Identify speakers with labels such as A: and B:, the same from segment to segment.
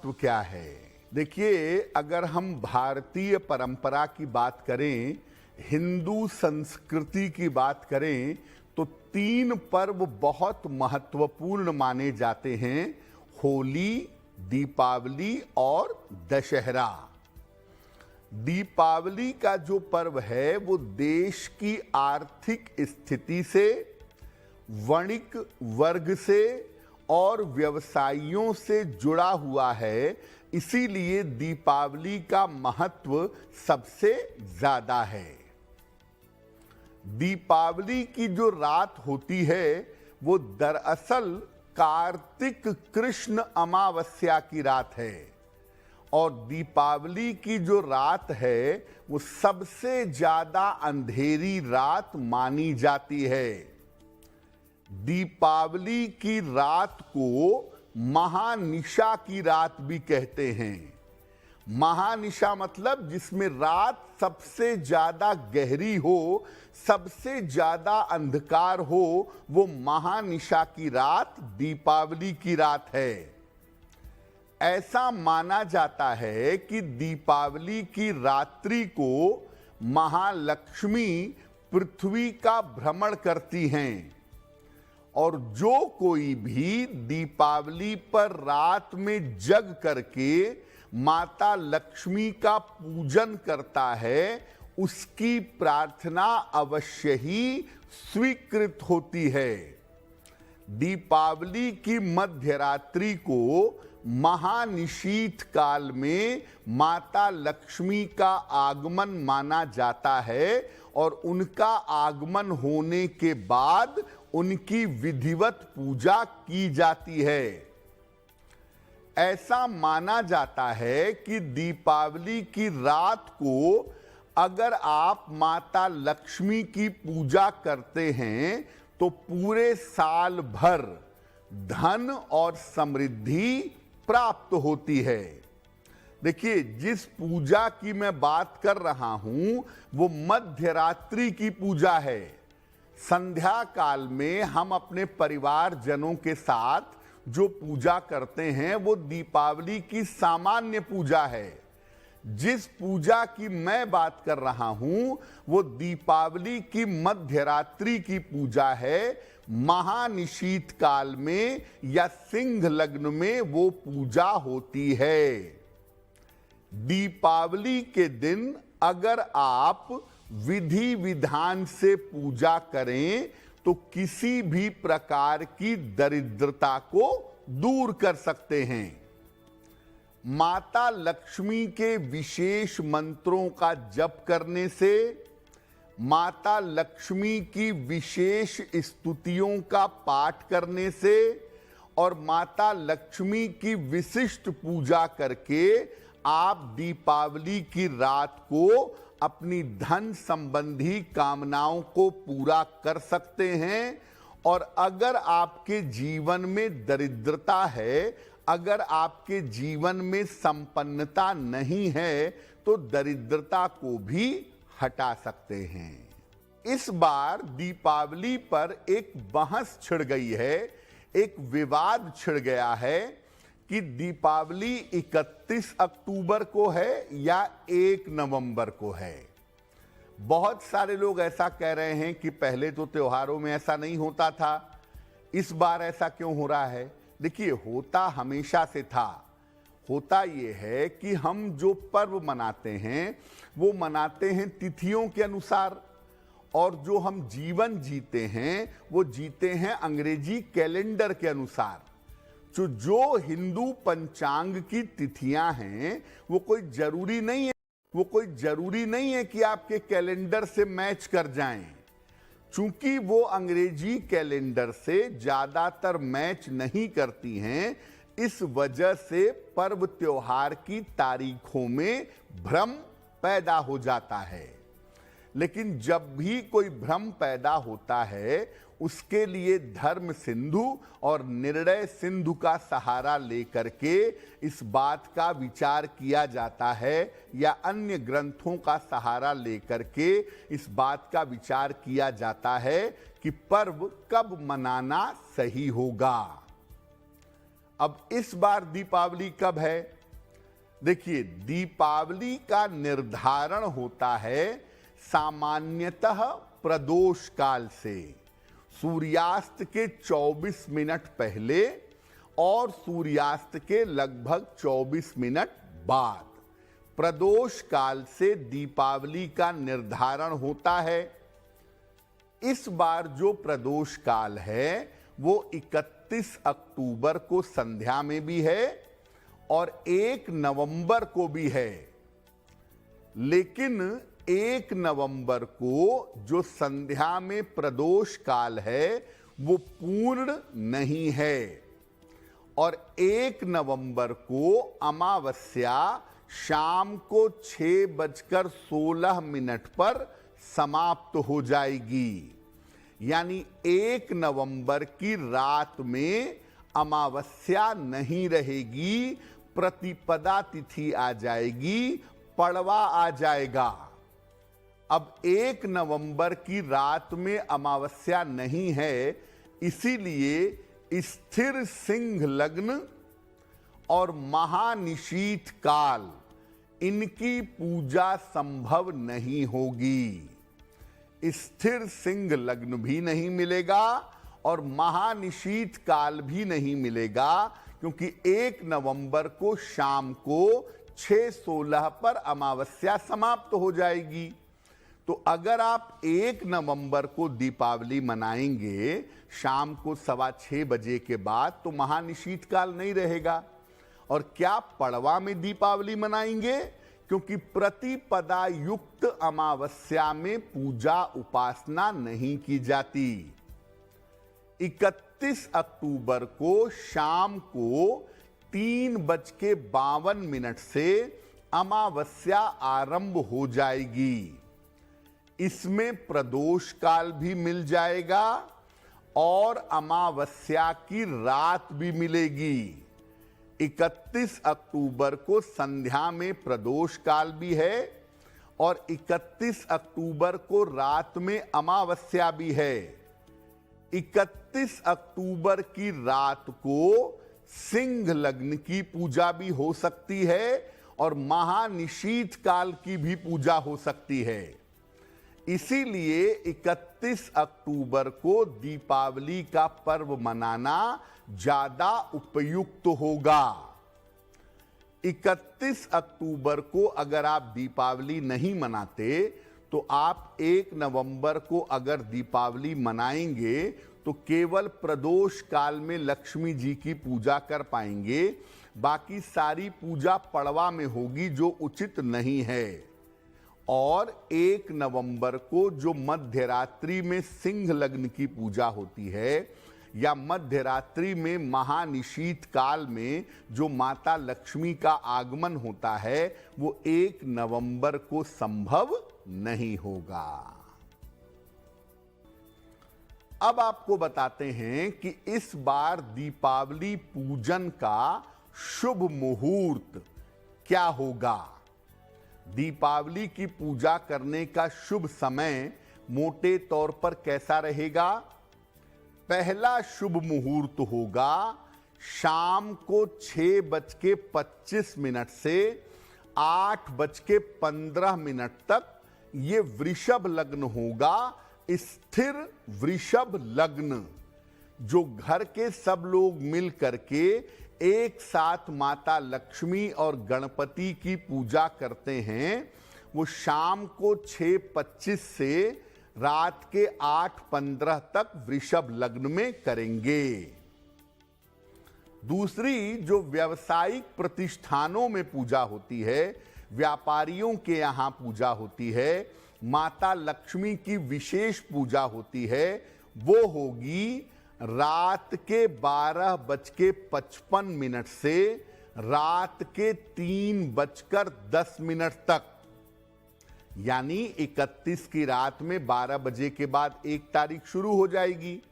A: महत्व क्या है? देखिए, अगर हम भारतीय परंपरा की बात करें, हिंदू संस्कृति की बात करें, तो 3 पर्व बहुत महत्वपूर्ण माने जाते हैं: होली, दीपावली और दशहरा। दीपावली का जो पर्व है वो देश की आर्थिक स्थिति से, वणिक वर्ग से और व्यवसायियों से जुड़ा हुआ है, इसीलिए दीपावली का महत्व सबसे ज्यादा है। दीपावली की जो रात होती है वो दरअसल कार्तिक कृष्ण अमावस्या की रात है, और दीपावली की जो रात है वो सबसे ज्यादा अंधेरी रात मानी जाती है। दीपावली की रात को महानिशा की रात भी कहते हैं। महानिशा मतलब जिसमें रात सबसे ज्यादा गहरी हो, सबसे ज्यादा अंधकार हो, वो महानिशा की रात दीपावली की रात है। ऐसा माना जाता है कि दीपावली की रात्रि को महालक्ष्मी पृथ्वी का भ्रमण करती हैं, और जो कोई भी दीपावली पर रात में जग करके माता लक्ष्मी का पूजन करता है, उसकी प्रार्थना अवश्य ही स्वीकृत होती है। दीपावली की मध्यरात्रि को महानिशीथ काल में माता लक्ष्मी का आगमन माना जाता है, और उनका आगमन होने के बाद उनकी विधिवत पूजा की जाती है। ऐसा माना जाता है कि दीपावली की रात को अगर आप माता लक्ष्मी की पूजा करते हैं तो पूरे साल भर धन और समृद्धि प्राप्त होती है। देखिए, जिस पूजा की मैं बात कर रहा हूं वो मध्यरात्रि की पूजा है। संध्या काल में हम अपने परिवारजनों के साथ जो पूजा करते हैं वो दीपावली की सामान्य पूजा है। जिस पूजा की मैं बात कर रहा हूं वो दीपावली की मध्यरात्रि की पूजा है। महानिशीथ काल में या सिंह लग्न में वो पूजा होती है। दीपावली के दिन अगर आप विधि विधान से पूजा करें तो किसी भी प्रकार की दरिद्रता को दूर कर सकते हैं। माता लक्ष्मी के विशेष मंत्रों का जप करने से, माता लक्ष्मी की विशेष स्तुतियों का पाठ करने से और माता लक्ष्मी की विशिष्ट पूजा करके आप दीपावली की रात को अपनी धन संबंधी कामनाओं को पूरा कर सकते हैं। और अगर आपके जीवन में दरिद्रता है, अगर आपके जीवन में संपन्नता नहीं है, तो दरिद्रता को भी हटा सकते हैं। इस बार दीपावली पर एक बहस छिड़ गई है, एक विवाद छिड़ गया है कि दीपावली 31 अक्टूबर को है या 1 नवंबर को है। बहुत सारे लोग ऐसा कह रहे हैं कि पहले तो त्योहारों में ऐसा नहीं होता था, इस बार ऐसा क्यों हो रहा है? देखिए, होता हमेशा से था। होता ये है कि हम जो पर्व मनाते हैं वो मनाते हैं तिथियों के अनुसार, और जो हम जीवन जीते हैं वो जीते हैं अंग्रेजी कैलेंडर के अनुसार। जो हिंदू पंचांग की तिथियां हैं वो कोई जरूरी नहीं है कि आपके कैलेंडर से मैच कर जाएं। चूंकि वो अंग्रेजी कैलेंडर से ज्यादातर मैच नहीं करती हैं, इस वजह से पर्व त्योहार की तारीखों में भ्रम पैदा हो जाता है। लेकिन जब भी कोई भ्रम पैदा होता है उसके लिए धर्म सिंधु और निर्णय सिंधु का सहारा लेकर के इस बात का विचार किया जाता है, या अन्य ग्रंथों का सहारा लेकर के इस बात का विचार किया जाता है कि पर्व कब मनाना सही होगा। अब इस बार दीपावली कब है? देखिए, दीपावली का निर्धारण होता है सामान्यतः प्रदोष काल से, सूर्यास्त के 24 मिनट पहले और सूर्यास्त के लगभग 24 मिनट बाद प्रदोष काल से दीपावली का निर्धारण होता है। इस बार जो प्रदोष काल है वो 31 अक्टूबर को संध्या में भी है और 1 नवंबर को भी है, लेकिन 1 नवंबर को जो संध्या में प्रदोष काल है वो पूर्ण नहीं है और 1 नवंबर को अमावस्या शाम को 6:16 पर समाप्त हो जाएगी। यानी 1 नवंबर की रात में अमावस्या नहीं रहेगी, प्रतिपदा तिथि आ जाएगी, पड़वा आ जाएगा। अब 1 नवंबर की रात में अमावस्या नहीं है, इसीलिए स्थिर सिंह लग्न और महानिशीथ काल इनकी पूजा संभव नहीं होगी। स्थिर सिंह लग्न भी नहीं मिलेगा और महानिशीथ काल भी नहीं मिलेगा, क्योंकि 1 नवंबर को शाम को 6:16 पर अमावस्या समाप्त हो जाएगी। तो अगर आप 1 नवंबर को दीपावली मनाएंगे शाम को 6:15 बजे के बाद, तो महानिशीथ काल नहीं रहेगा। और क्या पड़वा में दीपावली मनाएंगे? क्योंकि प्रतिपदा युक्त अमावस्या में पूजा उपासना नहीं की जाती। 31 अक्टूबर को शाम को 3:52 से अमावस्या आरंभ हो जाएगी। इसमें प्रदोष काल भी मिल जाएगा और अमावस्या की रात भी मिलेगी। 31 अक्टूबर को संध्या में प्रदोष काल भी है और 31 अक्टूबर को रात में अमावस्या भी है। 31 अक्टूबर की रात को सिंह लग्न की पूजा भी हो सकती है और महानिशीथ काल की भी पूजा हो सकती है। इसीलिए 31 अक्टूबर को दीपावली का पर्व मनाना ज्यादा उपयुक्त होगा। 31 अक्टूबर को अगर आप दीपावली नहीं मनाते तो आप 1 नवंबर को अगर दीपावली मनाएंगे तो केवल प्रदोष काल में लक्ष्मी जी की पूजा कर पाएंगे, बाकी सारी पूजा पड़वा में होगी, जो उचित नहीं है। और 1 नवंबर को जो मध्यरात्रि में सिंह लग्न की पूजा होती है या मध्यरात्रि में महानिशीथ काल में जो माता लक्ष्मी का आगमन होता है, वो 1 नवंबर को संभव नहीं होगा। अब आपको बताते हैं कि इस बार दीपावली पूजन का शुभ मुहूर्त क्या होगा। दीपावली की पूजा करने का शुभ समय मोटे तौर पर कैसा रहेगा? पहला शुभ मुहूर्त होगा शाम को 6:25 से 8:15 तक। ये वृषभ लग्न होगा, स्थिर वृषभ लग्न, जो घर के सब लोग मिल करके एक साथ माता लक्ष्मी और गणपति की पूजा करते हैं, वो शाम को 6:25 से रात के 8:15 तक वृषभ लग्न में करेंगे। दूसरी जो व्यावसायिक प्रतिष्ठानों में पूजा होती है, व्यापारियों के यहाँ पूजा होती है, माता लक्ष्मी की विशेष पूजा होती है, वो होगी रात के 12:55 से रात के 3:10 तक। यानी 31 की रात में 12 बजे के बाद 1 तारीख शुरू हो जाएगी,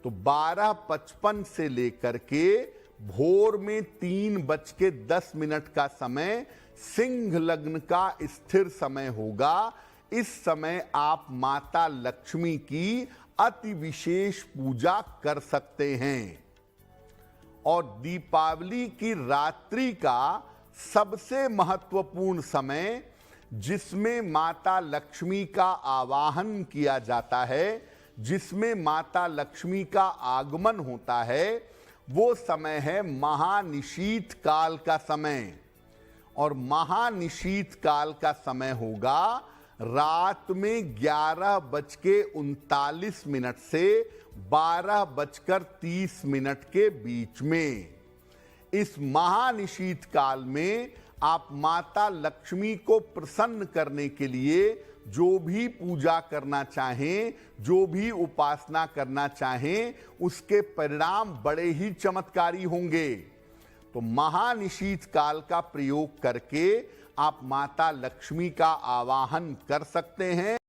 A: तो 12:55 से लेकर के भोर में 3:10 का समय सिंह लग्न का स्थिर समय होगा। इस समय आप माता लक्ष्मी की अति विशेष पूजा कर सकते हैं। और दीपावली की रात्रि का सबसे महत्वपूर्ण समय, जिसमें माता लक्ष्मी का आवाहन किया जाता है, जिसमें माता लक्ष्मी का आगमन होता है, वो समय है महानिशीत काल का समय। और महानिशीत काल का समय होगा रात में 11:39 से 12:30 के बीच में। इस महानिशीत काल में आप माता लक्ष्मी को प्रसन्न करने के लिए जो भी पूजा करना चाहें, जो भी उपासना करना चाहें, उसके परिणाम बड़े ही चमत्कारी होंगे। तो महानिशीत काल का प्रयोग करके आप माता लक्ष्मी का आवाहन कर सकते हैं।